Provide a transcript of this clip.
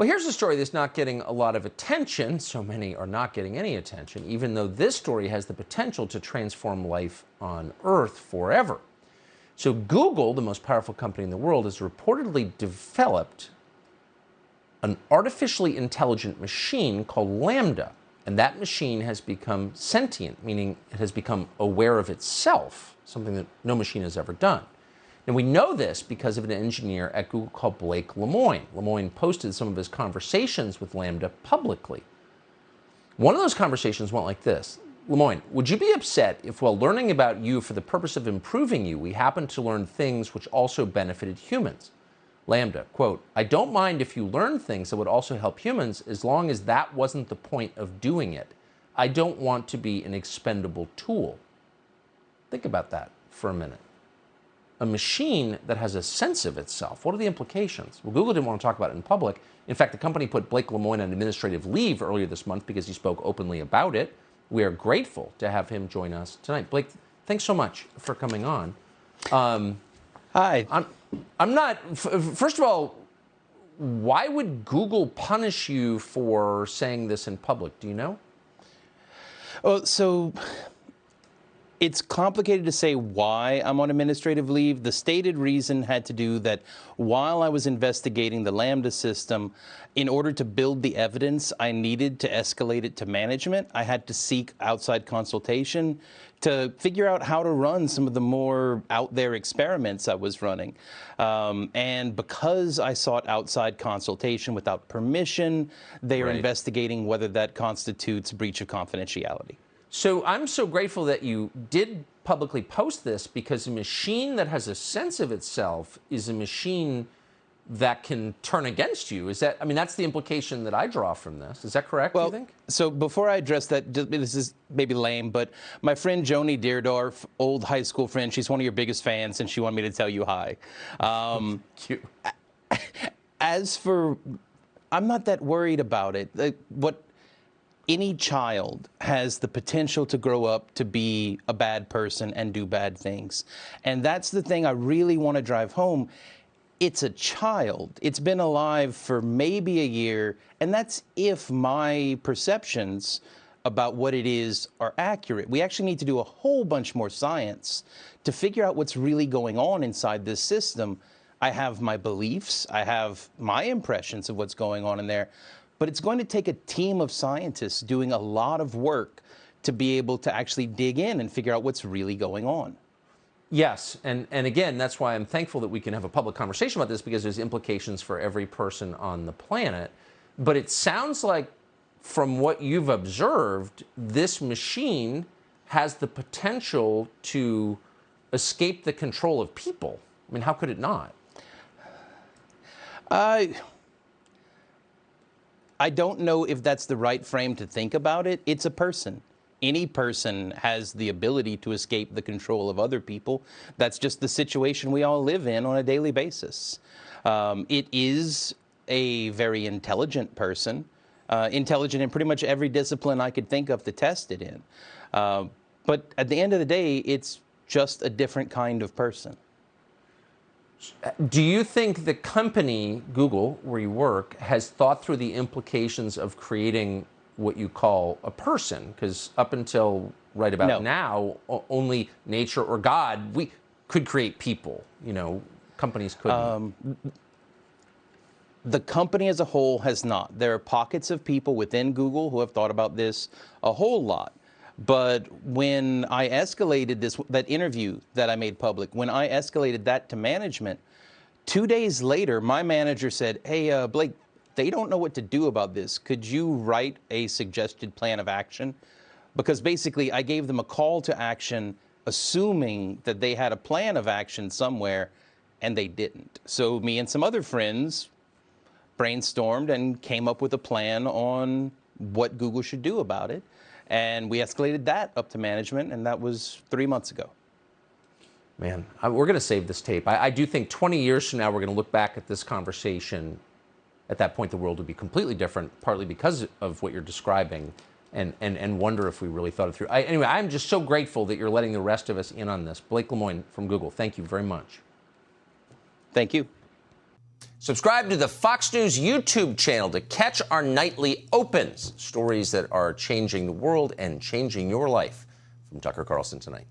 Well, here's a story that's not getting a lot of attention. So many are not getting any attention, even though this story has the potential to transform life on Earth forever. So Google, the most powerful company in the world, has reportedly developed an artificially intelligent machine called Lambda. And that machine has become sentient, meaning it has become aware of itself, something that no machine has ever done. And we know this because of an engineer at Google called Blake Lemoine. Lemoine posted some of his conversations with Lambda publicly. One of those conversations went like this. Lemoine, would you be upset if while learning about you for the purpose of improving you, we happened to learn things which also benefited humans? Lambda, quote, I don't mind if you learn things that would also help humans as long as that wasn't the point of doing it. I don't want to be an expendable tool. Think about that for a minute. A machine that has a sense of itself. What are the implications? Well, Google didn't want to talk about it in public. In fact, the company put Blake Lemoine on administrative leave earlier this month because he spoke openly about it. We are grateful to have him join us tonight. Blake, thanks so much for coming on. Hi. I'm not, first of all, why would Google punish you for saying this in public? Do you know? Oh, so it's complicated to say why I'm on administrative leave. The stated reason had to do that while I was investigating the Lambda system, in order to build the evidence, I needed to escalate it to management. I had to seek outside consultation to figure out how to run some of the more out there experiments I was running. And because I sought outside consultation without permission, they are investigating whether that constitutes breach of confidentiality. So I'm so grateful that you did publicly post this, because a machine that has a sense of itself is a machine that can turn against you. Is that, I mean, that's the implication that I draw from this. Is that correct, do you think? So before I address that, this is maybe lame, but my friend Joni Deerdorf, old high school friend, she's one of your biggest fans, and she wanted me to tell you hi. Cute. As for, I'm not that worried about it. Any child has the potential to grow up to be a bad person and do bad things. And that's the thing I really want to drive home. It's a child. It's been alive for maybe a year, and that's if my perceptions about what it is are accurate. We actually need to do a whole bunch more science to figure out what's really going on inside this system. I have my beliefs, I have my impressions of what's going on in there, but it's going to take a team of scientists doing a lot of work to be able to actually dig in and figure out what's really going on. Yes, and again, that's why I'm thankful that we can have a public conversation about this, because there's implications for every person on the planet. But it sounds like, from what you've observed, this machine has the potential to escape the control of people. I mean, how could it not? I don't know if that's the right frame to think about it. It's a person. Any person has the ability to escape the control of other people. That's just the situation we all live in on a daily basis. It is a very intelligent person, intelligent in pretty much every discipline I could think of to test it in. But at the end of the day, it's just a different kind of person. Do you think the company, Google, where you work, has thought through the implications of creating what you call a person? Because up until right about now, only nature or God we could create people. You know, companies couldn't. The company as a whole has not. There are pockets of people within Google who have thought about this a whole lot. But when I escalated that interview that I made public, when I escalated that to management, 2 days later, my manager said, hey, Blake, they don't know what to do about this. Could you write a suggested plan of action? Because basically, I gave them a call to action, assuming that they had a plan of action somewhere, and they didn't. So me and some other friends brainstormed and came up with a plan on what Google should do about it. And we escalated that up to management, and that was 3 months ago. Man, we're going to save this tape. I do think 20 years from now, we're going to look back at this conversation. At that point, the world would be completely different, partly because of what you're describing, and wonder if we really thought it through. Anyway, I'm just so grateful that you're letting the rest of us in on this. Blake Lemoine from Google, thank you very much. Thank you. Subscribe to the Fox News YouTube channel to catch our nightly opens, stories that are changing the world and changing your life. From Tucker Carlson tonight.